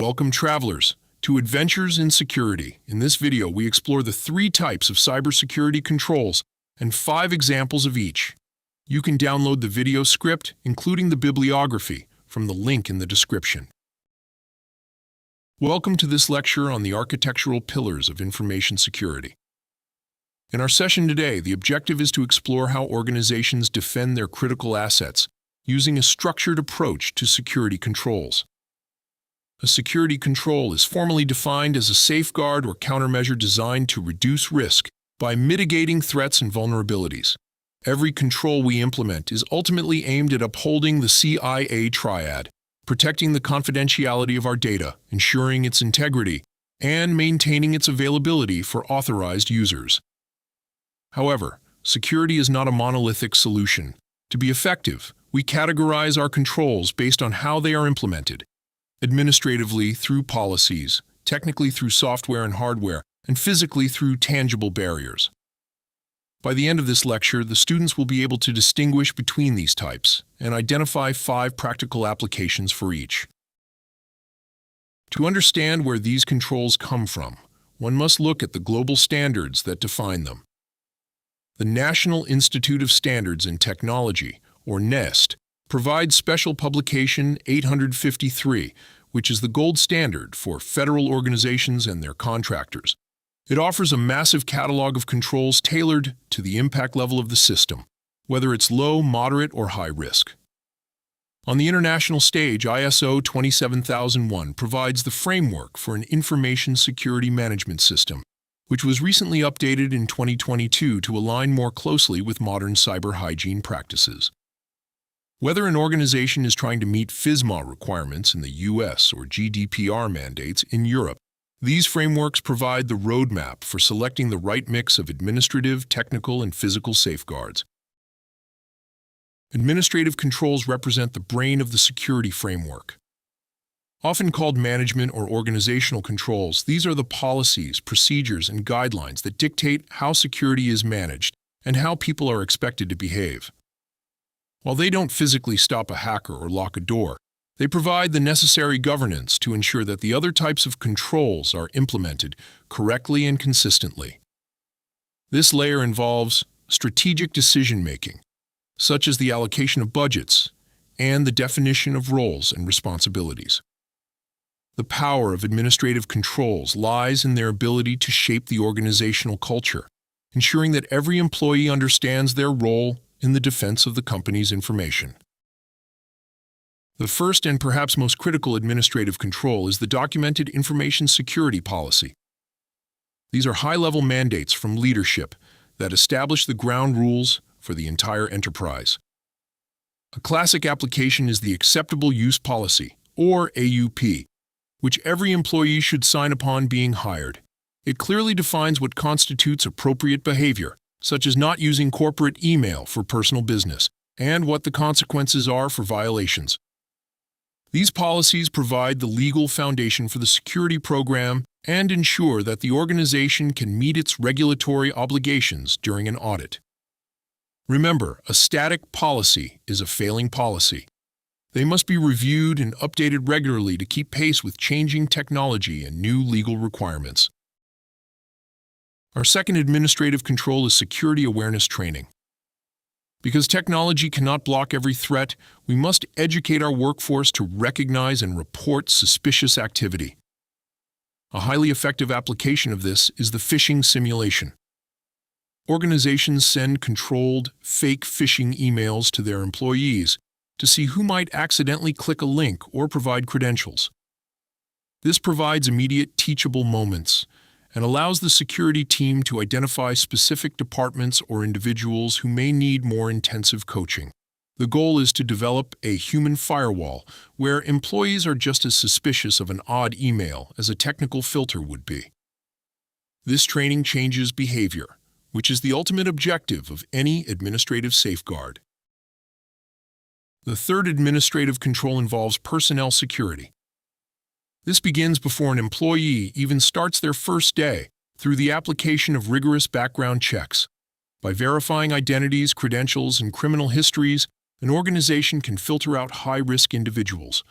Welcome, travelers, to Adventures in Security. In this video, we explore the 3 types of cybersecurity controls and 5 examples of each. You can download the video script, including the bibliography, from the link in the description. Welcome to this lecture on the architectural pillars of information security. In our session today, the objective is to explore how organizations defend their critical assets using a structured approach to security controls. A security control is formally defined as a safeguard or countermeasure designed to reduce risk by mitigating threats and vulnerabilities. Every control we implement is ultimately aimed at upholding the CIA Triad, protecting the confidentiality of our data, ensuring its integrity, and maintaining its availability for authorized users. However, security is not a monolithic solution. To be effective, we categorize our controls based on how they are implemented. Administratively through policies, technically through software and hardware, and physically through tangible barriers. By the end of this lecture, the students will be able to distinguish between these types and identify 5 practical applications for each. To understand where these controls come from, one must look at the global standards that define them. The National Institute of Standards and Technology, or NIST, provides Special Publication 853, which is the gold standard for federal organizations and their contractors. It offers a massive catalog of controls tailored to the impact level of the system, whether it's low, moderate, or high risk. On the international stage, ISO 27001 provides the framework for an information security management system, which was recently updated in 2022 to align more closely with modern cyber hygiene practices. Whether an organization is trying to meet FISMA requirements in the US or GDPR mandates in Europe, these frameworks provide the roadmap for selecting the right mix of administrative, technical, and physical safeguards. Administrative controls represent the brain of the security framework. Often called management or organizational controls, these are the policies, procedures, and guidelines that dictate how security is managed and how people are expected to behave. While they don't physically stop a hacker or lock a door, they provide the necessary governance to ensure that the other types of controls are implemented correctly and consistently. This layer involves strategic decision-making, such as the allocation of budgets and the definition of roles and responsibilities. The power of administrative controls lies in their ability to shape the organizational culture, ensuring that every employee understands their role in the defense of the company's information. The first and perhaps most critical administrative control is the documented information security policy. These are high-level mandates from leadership that establish the ground rules for the entire enterprise. A classic application is the Acceptable Use Policy, or AUP, which every employee should sign upon being hired. It clearly defines what constitutes appropriate behavior, such as not using corporate email for personal business, and what the consequences are for violations. These policies provide the legal foundation for the security program and ensure that the organization can meet its regulatory obligations during an audit. Remember, a static policy is a failing policy. They must be reviewed and updated regularly to keep pace with changing technology and new legal requirements. Our second administrative control is security awareness training. Because technology cannot block every threat, we must educate our workforce to recognize and report suspicious activity. A highly effective application of this is the phishing simulation. Organizations send controlled, fake phishing emails to their employees to see who might accidentally click a link or provide credentials. This provides immediate teachable moments and allows the security team to identify specific departments or individuals who may need more intensive coaching. The goal is to develop a human firewall where employees are just as suspicious of an odd email as a technical filter would be. This training changes behavior, which is the ultimate objective of any administrative safeguard. The third administrative control involves personnel security. This begins before an employee even starts their first day through the application of rigorous background checks. By verifying identities, credentials, and criminal histories, an organization can filter out high-risk individuals.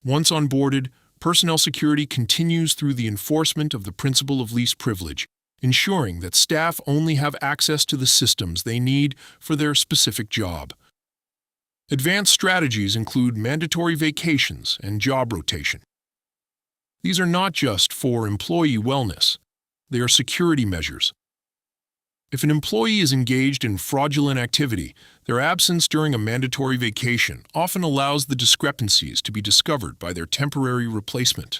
Once onboarded, personnel security continues through the enforcement of the principle of least privilege, ensuring that staff only have access to the systems they need for their specific job. Advanced strategies include mandatory vacations and job rotation. These are not just for employee wellness, they are security measures. If an employee is engaged in fraudulent activity, their absence during a mandatory vacation often allows the discrepancies to be discovered by their temporary replacement.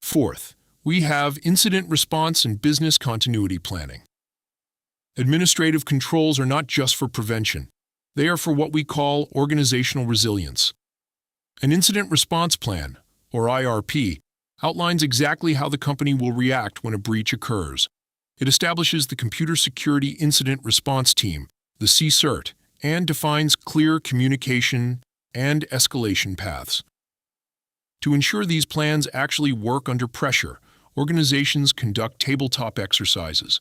Fourth, we have incident response and business continuity planning. Administrative controls are not just for prevention. They are for what we call organizational resilience. An incident response plan, or IRP, outlines exactly how the company will react when a breach occurs. It establishes the Computer Security Incident Response Team, the CSIRT, and defines clear communication and escalation paths. To ensure these plans actually work under pressure, organizations conduct tabletop exercises.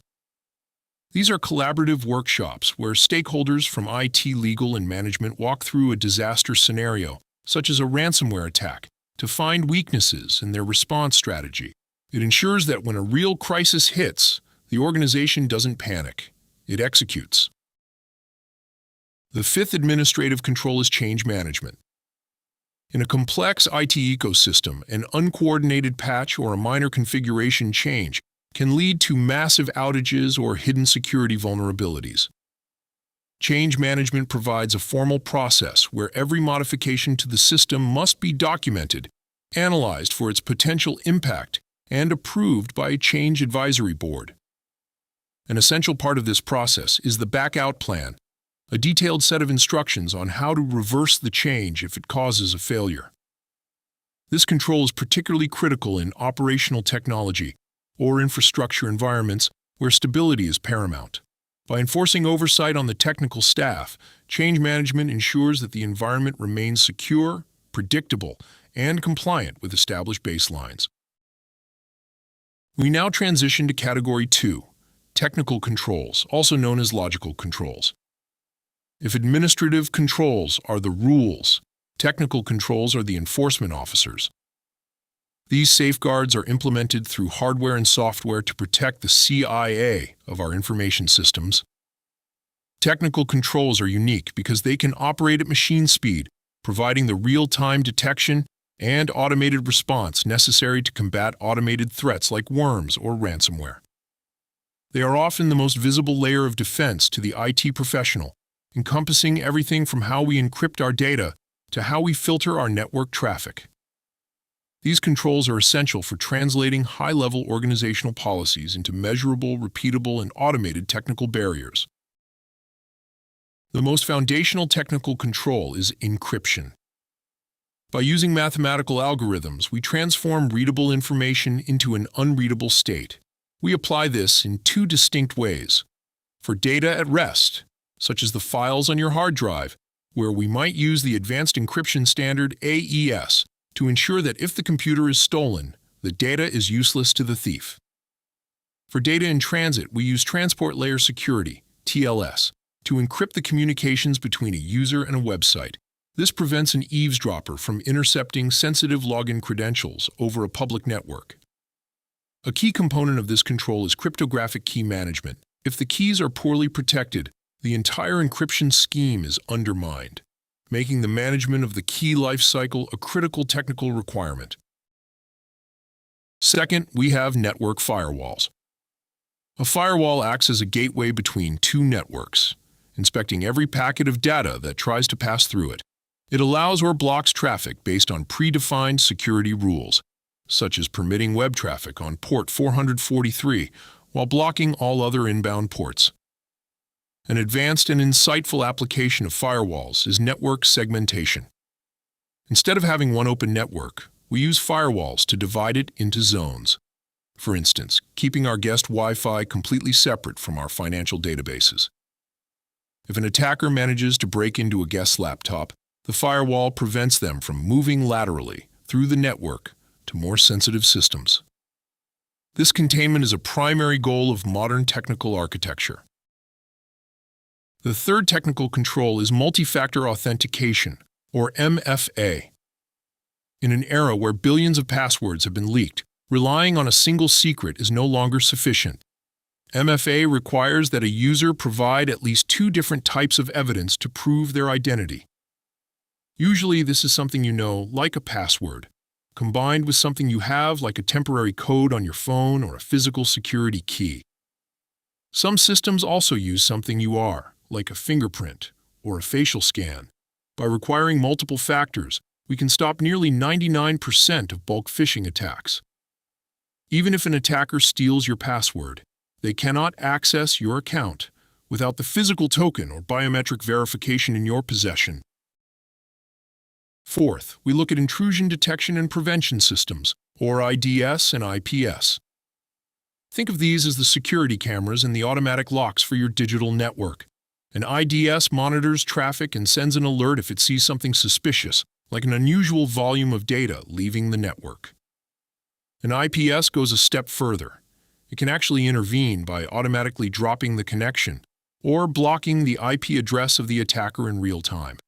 These are collaborative workshops where stakeholders from IT, legal, and management walk through a disaster scenario, such as a ransomware attack, to find weaknesses in their response strategy. It ensures that when a real crisis hits, the organization doesn't panic. It executes. The fifth administrative control is change management. In a complex IT ecosystem, an uncoordinated patch or a minor configuration change can lead to massive outages or hidden security vulnerabilities. Change management provides a formal process where every modification to the system must be documented, analyzed for its potential impact, and approved by a change advisory board. An essential part of this process is the back-out plan, a detailed set of instructions on how to reverse the change if it causes a failure. This control is particularly critical in operational technology or infrastructure environments where stability is paramount. By enforcing oversight on the technical staff, change management ensures that the environment remains secure, predictable, and compliant with established baselines. We now transition to Category 2, technical controls, also known as logical controls. If administrative controls are the rules, technical controls are the enforcement officers. These safeguards are implemented through hardware and software to protect the CIA of our information systems. Technical controls are unique because they can operate at machine speed, providing the real-time detection and automated response necessary to combat automated threats like worms or ransomware. They are often the most visible layer of defense to the IT professional, encompassing everything from how we encrypt our data to how we filter our network traffic. These controls are essential for translating high-level organizational policies into measurable, repeatable, and automated technical barriers. The most foundational technical control is encryption. By using mathematical algorithms, we transform readable information into an unreadable state. We apply this in two distinct ways. For data at rest, such as the files on your hard drive, where we might use the advanced encryption standard AES to ensure that if the computer is stolen, the data is useless to the thief. For data in transit, we use transport layer security, TLS, to encrypt the communications between a user and a website. This prevents an eavesdropper from intercepting sensitive login credentials over a public network. A key component of this control is cryptographic key management. If the keys are poorly protected, the entire encryption scheme is undermined, making the management of the key lifecycle a critical technical requirement. Second, we have network firewalls. A firewall acts as a gateway between two networks, inspecting every packet of data that tries to pass through it. It allows or blocks traffic based on predefined security rules, such as permitting web traffic on port 443 while blocking all other inbound ports. An advanced and insightful application of firewalls is network segmentation. Instead of having one open network, we use firewalls to divide it into zones. For instance, keeping our guest Wi-Fi completely separate from our financial databases. If an attacker manages to break into a guest's laptop, the firewall prevents them from moving laterally through the network to more sensitive systems. This containment is a primary goal of modern technical architecture. The third technical control is multi-factor authentication, or MFA. In an era where billions of passwords have been leaked, relying on a single secret is no longer sufficient. MFA requires that a user provide at least 2 different types of evidence to prove their identity. Usually, this is something you know, like a password, combined with something you have, like a temporary code on your phone or a physical security key. Some systems also use something you are, like a fingerprint or a facial scan. By requiring multiple factors, we can stop nearly 99% of bulk phishing attacks. Even if an attacker steals your password, they cannot access your account without the physical token or biometric verification in your possession. Fourth, we look at intrusion detection and prevention systems, or IDS and IPS. Think of these as the security cameras and the automatic locks for your digital network. An IDS monitors traffic and sends an alert if it sees something suspicious, like an unusual volume of data leaving the network. An IPS goes a step further. It can actually intervene by automatically dropping the connection or blocking the IP address of the attacker in real time.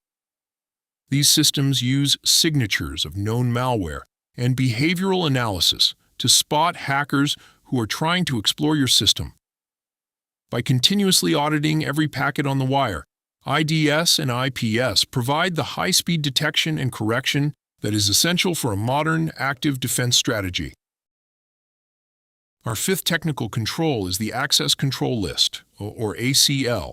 These systems use signatures of known malware and behavioral analysis to spot hackers who are trying to explore your system. By continuously auditing every packet on the wire, IDS and IPS provide the high-speed detection and correction that is essential for a modern, active defense strategy. Our fifth technical control is the Access Control List, or ACL.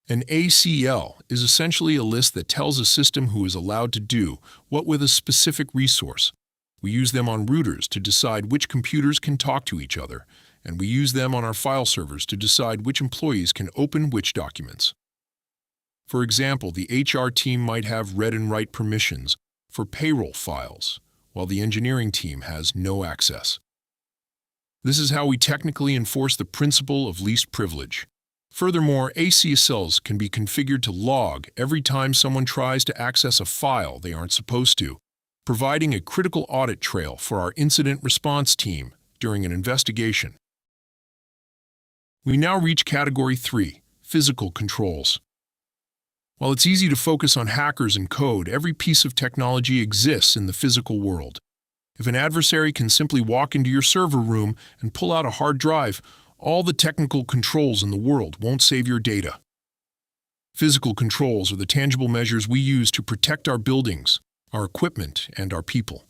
An ACL is essentially a list that tells a system who is allowed to do what with a specific resource. We use them on routers to decide which computers can talk to each other, and we use them on our file servers to decide which employees can open which documents. For example, the HR team might have read and write permissions for payroll files, while the engineering team has no access. This is how we technically enforce the principle of least privilege. Furthermore, ACLs can be configured to log every time someone tries to access a file they aren't supposed to, providing a critical audit trail for our incident response team during an investigation. We now reach Category 3, Physical Controls. While it's easy to focus on hackers and code, every piece of technology exists in the physical world. If an adversary can simply walk into your server room and pull out a hard drive, all the technical controls in the world won't save your data. Physical controls are the tangible measures we use to protect our buildings, our equipment, and our people.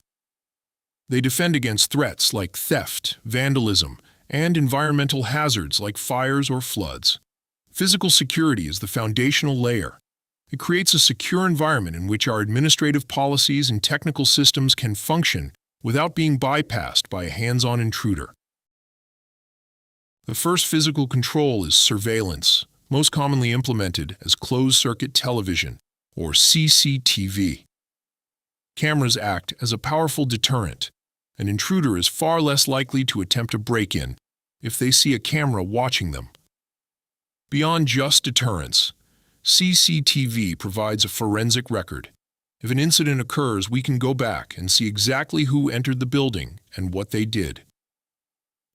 They defend against threats like theft, vandalism, and environmental hazards like fires or floods. Physical security is the foundational layer. It creates a secure environment in which our administrative policies and technical systems can function without being bypassed by a hands-on intruder. The first physical control is surveillance, most commonly implemented as closed-circuit television, or CCTV. Cameras act as a powerful deterrent. An intruder is far less likely to attempt a break-in if they see a camera watching them. Beyond just deterrence, CCTV provides a forensic record. If an incident occurs, we can go back and see exactly who entered the building and what they did.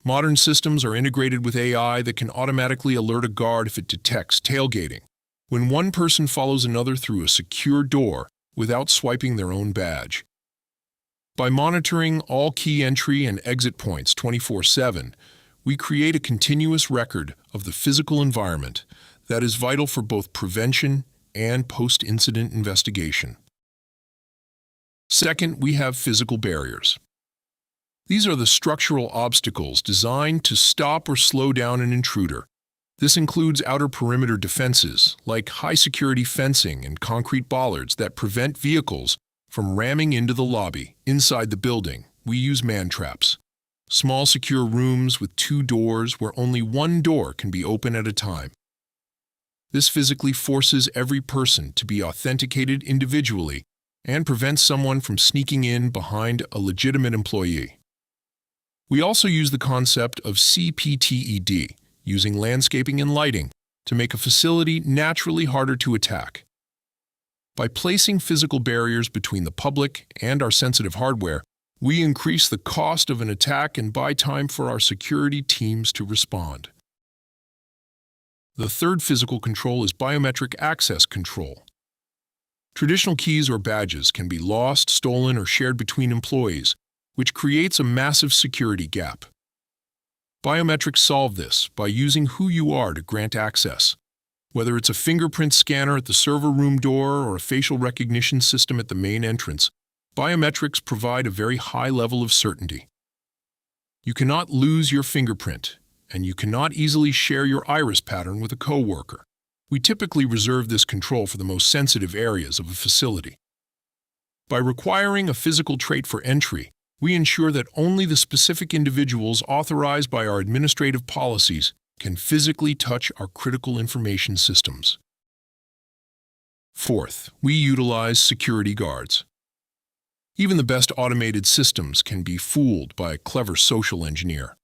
Modern systems are integrated with AI that can automatically alert a guard if it detects tailgating, when one person follows another through a secure door without swiping their own badge. By monitoring all key entry and exit points 24/7, we create a continuous record of the physical environment that is vital for both prevention and post-incident investigation. Second, we have physical barriers. These are the structural obstacles designed to stop or slow down an intruder. This includes outer perimeter defenses, like high-security fencing and concrete bollards that prevent vehicles from ramming into the lobby. Inside the building, we use man-traps, small secure rooms with 2 doors where only one door can be open at a time. This physically forces every person to be authenticated individually and prevents someone from sneaking in behind a legitimate employee. We also use the concept of CPTED, using landscaping and lighting, to make a facility naturally harder to attack. By placing physical barriers between the public and our sensitive hardware, we increase the cost of an attack and buy time for our security teams to respond. The third physical control is biometric access control. Traditional keys or badges can be lost, stolen, or shared between employees, which creates a massive security gap. Biometrics solve this by using who you are to grant access. Whether it's a fingerprint scanner at the server room door or a facial recognition system at the main entrance, biometrics provide a very high level of certainty. You cannot lose your fingerprint, and you cannot easily share your iris pattern with a coworker. We typically reserve this control for the most sensitive areas of a facility. By requiring a physical trait for entry, we ensure that only the specific individuals authorized by our administrative policies can physically touch our critical information systems. Fourth, we utilize security guards. Even the best automated systems can be fooled by a clever social engineer.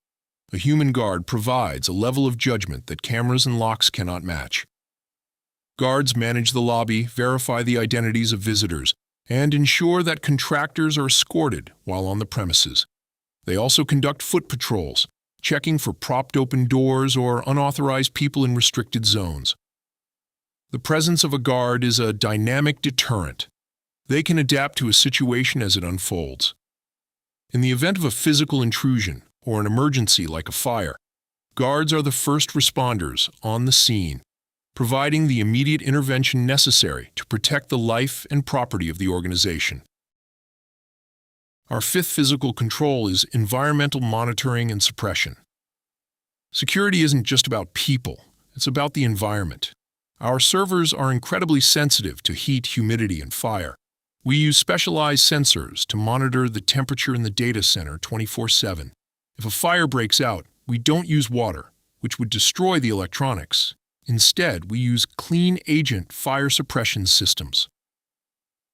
A human guard provides a level of judgment that cameras and locks cannot match. Guards manage the lobby, verify the identities of visitors, and ensure that contractors are escorted while on the premises. They also conduct foot patrols, checking for propped open doors or unauthorized people in restricted zones. The presence of a guard is a dynamic deterrent. They can adapt to a situation as it unfolds. In the event of a physical intrusion or an emergency like a fire, guards are the first responders on the scene, providing the immediate intervention necessary to protect the life and property of the organization. Our fifth physical control is environmental monitoring and suppression. Security isn't just about people, it's about the environment. Our servers are incredibly sensitive to heat, humidity, and fire. We use specialized sensors to monitor the temperature in the data center 24/7. If a fire breaks out, we don't use water, which would destroy the electronics. Instead, we use clean agent fire suppression systems.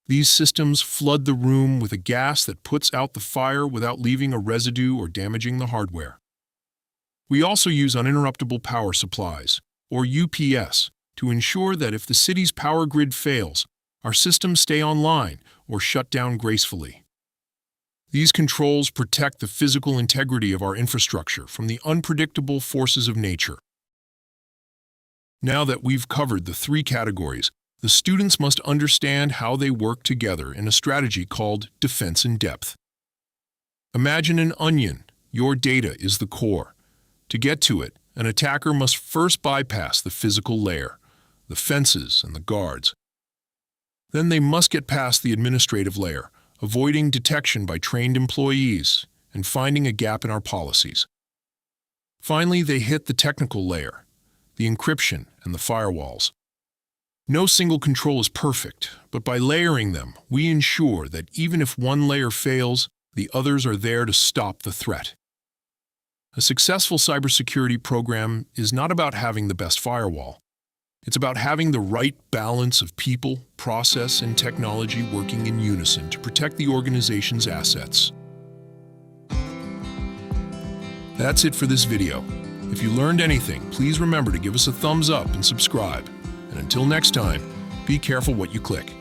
These systems flood the room with a gas that puts out the fire without leaving a residue or damaging the hardware. We also use uninterruptible power supplies, or UPS, to ensure that if the city's power grid fails, our systems stay online or shut down gracefully. These controls protect the physical integrity of our infrastructure from the unpredictable forces of nature. Now that we've covered the three categories, the students must understand how they work together in a strategy called defense in depth. Imagine an onion. Your data is the core. To get to it, an attacker must first bypass the physical layer, the fences and the guards. Then they must get past the administrative layer, avoiding detection by trained employees and finding a gap in our policies. Finally, they hit the technical layer, the encryption and the firewalls. No single control is perfect, but by layering them, we ensure that even if one layer fails, the others are there to stop the threat. A successful cybersecurity program is not about having the best firewall. It's about having the right balance of people, process, and technology working in unison to protect the organization's assets. That's it for this video. If you learned anything, please remember to give us a thumbs up and subscribe. And until next time, be careful what you click.